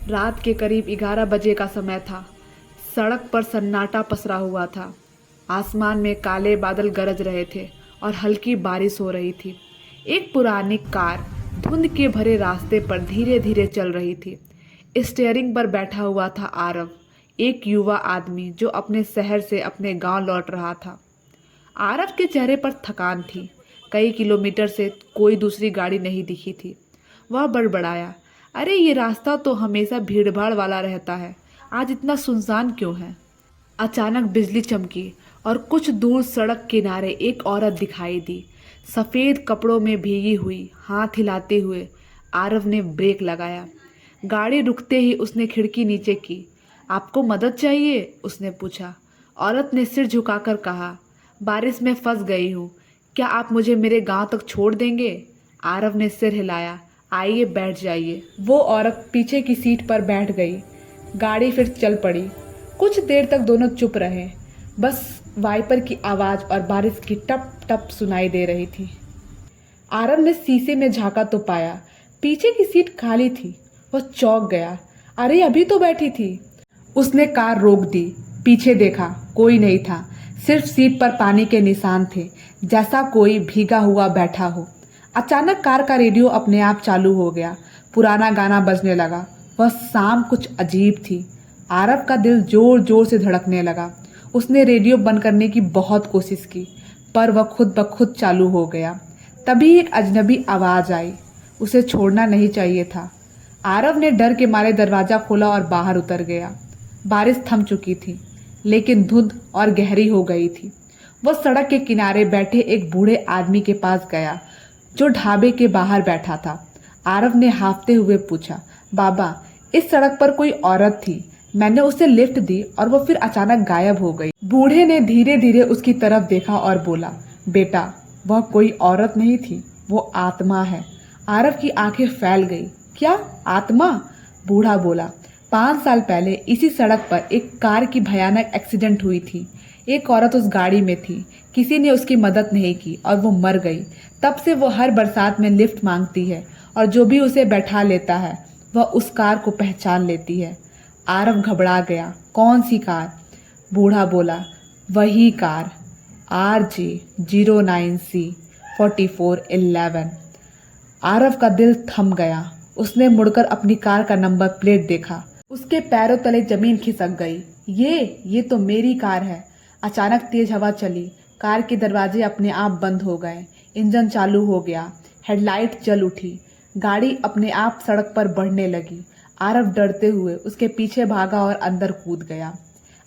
रात के करीब 11 बजे का समय था। सड़क पर सन्नाटा पसरा हुआ था। आसमान में काले बादल गरज रहे थे और हल्की बारिश हो रही थी। एक पुरानी कार धुंध के भरे रास्ते पर धीरे धीरे चल रही थी। स्टीयरिंग पर बैठा हुआ था आरव, एक युवा आदमी जो अपने शहर से अपने गांव लौट रहा था। आरव के चेहरे पर थकान थी। कई किलोमीटर से कोई दूसरी गाड़ी नहीं दिखी थी। वह बड़बड़ाया, अरे ये रास्ता तो हमेशा भीड़भाड़ वाला रहता है, आज इतना सुनसान क्यों है। अचानक बिजली चमकी और कुछ दूर सड़क किनारे एक औरत दिखाई दी, सफ़ेद कपड़ों में भीगी हुई। हाथ हिलाते हुए आरव ने ब्रेक लगाया। गाड़ी रुकते ही उसने खिड़की नीचे की। आपको मदद चाहिए? उसने पूछा। औरत ने सिर झुकाकर कहा, बारिश में फंस गई हूँ, क्या आप मुझे मेरे गांव तक छोड़ देंगे? आरव ने सिर हिलाया। आइए बैठ जाइए। वो औरत पीछे की सीट पर बैठ गई। गाड़ी फिर चल पड़ी। कुछ देर तक दोनों चुप रहे। बस वाइपर की आवाज़ और बारिश की टप टप सुनाई दे रही थी। आरव ने शीशे में झांका तो पाया पीछे की सीट खाली थी। वह चौंक गया। अरे अभी तो बैठी थी। उसने कार रोक दी। पीछे देखा, कोई नहीं था। सिर्फ सीट पर पानी के निशान थे, जैसा कोई भीगा हुआ बैठा हो। अचानक कार का रेडियो अपने आप चालू हो गया। पुराना गाना बजने लगा। वह शाम कुछ अजीब थी। आरव का दिल जोर जोर से धड़कने लगा। उसने रेडियो बंद करने की बहुत कोशिश की, पर वह खुद ब खुद चालू हो गया। तभी एक अजनबी आवाज़ आई। उसे छोड़ना नहीं चाहिए था। आरव ने डर के मारे दरवाज़ा खोला और बाहर उतर गया। बारिश थम चुकी थी, लेकिन धुंध और गहरी हो गई थी। वह सड़क के किनारे बैठे एक बूढ़े आदमी के पास गया, जो ढाबे के बाहर बैठा था। आरव ने हांफते हुए पूछा, बाबा, इस सड़क पर कोई औरत थी, मैंने उसे लिफ्ट दी और वो फिर अचानक गायब हो गई। बूढ़े ने धीरे धीरे उसकी तरफ देखा और बोला, बेटा, वह कोई औरत नहीं थी, वो आत्मा है। आरव की आंखें फैल गई। क्या आत्मा? बूढ़ा बोला, 5 साल पहले इसी सड़क पर एक कार की भयानक एक्सीडेंट हुई थी। एक औरत उस गाड़ी में थी। किसी ने उसकी मदद नहीं की और वो मर गई। तब से वो हर बरसात में लिफ्ट मांगती है और जो भी उसे बैठा लेता है वह उस कार को पहचान लेती है। आरव घबरा गया। कौन सी कार? बूढ़ा बोला, वही कार, RG09C4411। आरव का दिल थम गया। उसने मुड़कर अपनी कार का नंबर प्लेट देखा। उसके पैरों तले जमीन खिसक गई। ये तो मेरी कार है। अचानक तेज हवा चली। कार के दरवाजे अपने आप बंद हो गए। इंजन चालू हो गया। हेडलाइट जल उठी। गाड़ी अपने आप सड़क पर बढ़ने लगी। आरव डरते हुए उसके पीछे भागा और अंदर कूद गया।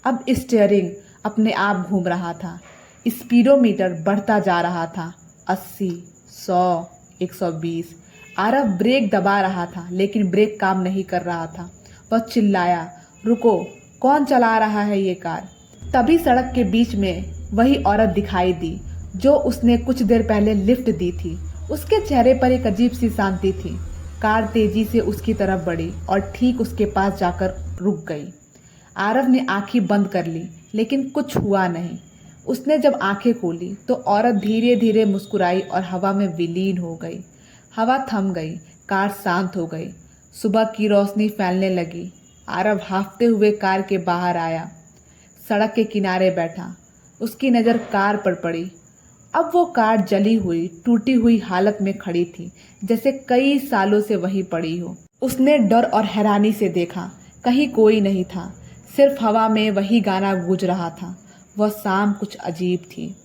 अब स्टीयरिंग अपने आप घूम रहा था। स्पीडोमीटर बढ़ता जा रहा था। 80, 100, 120। आरव ब्रेक दबा रहा था, लेकिन ब्रेक काम नहीं कर रहा था। वह चिल्लाया, रुको, कौन चला रहा है ये कार? तभी सड़क के बीच में वही औरत दिखाई दी, जो उसने कुछ देर पहले लिफ्ट दी थी। उसके चेहरे पर एक अजीब सी शांति थी। कार तेजी से उसकी तरफ बढ़ी और ठीक उसके पास जाकर रुक गई। आरव ने आंखें बंद कर ली, लेकिन कुछ हुआ नहीं। उसने जब आंखें खोली तो औरत धीरे धीरे मुस्कुराई और हवा में विलीन हो गई। हवा थम गई। कार शांत हो गई। सुबह की रोशनी फैलने लगी। आरव हांफते हुए कार के बाहर आया। सड़क के किनारे बैठा। उसकी नज़र कार पर पड़ी। अब वो कार जली हुई, टूटी हुई हालत में खड़ी थी, जैसे कई सालों से वहीं पड़ी हो। उसने डर और हैरानी से देखा। कहीं कोई नहीं था, सिर्फ हवा में वही गाना गूंज रहा था। वह शाम कुछ अजीब थी।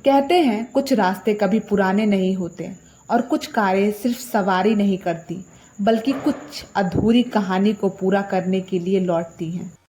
कहते हैं कुछ रास्ते कभी पुराने नहीं होते और कुछ कारें सिर्फ सवारी नहीं करती, बल्कि कुछ अधूरी कहानी को पूरा करने के लिए लौटती हैं।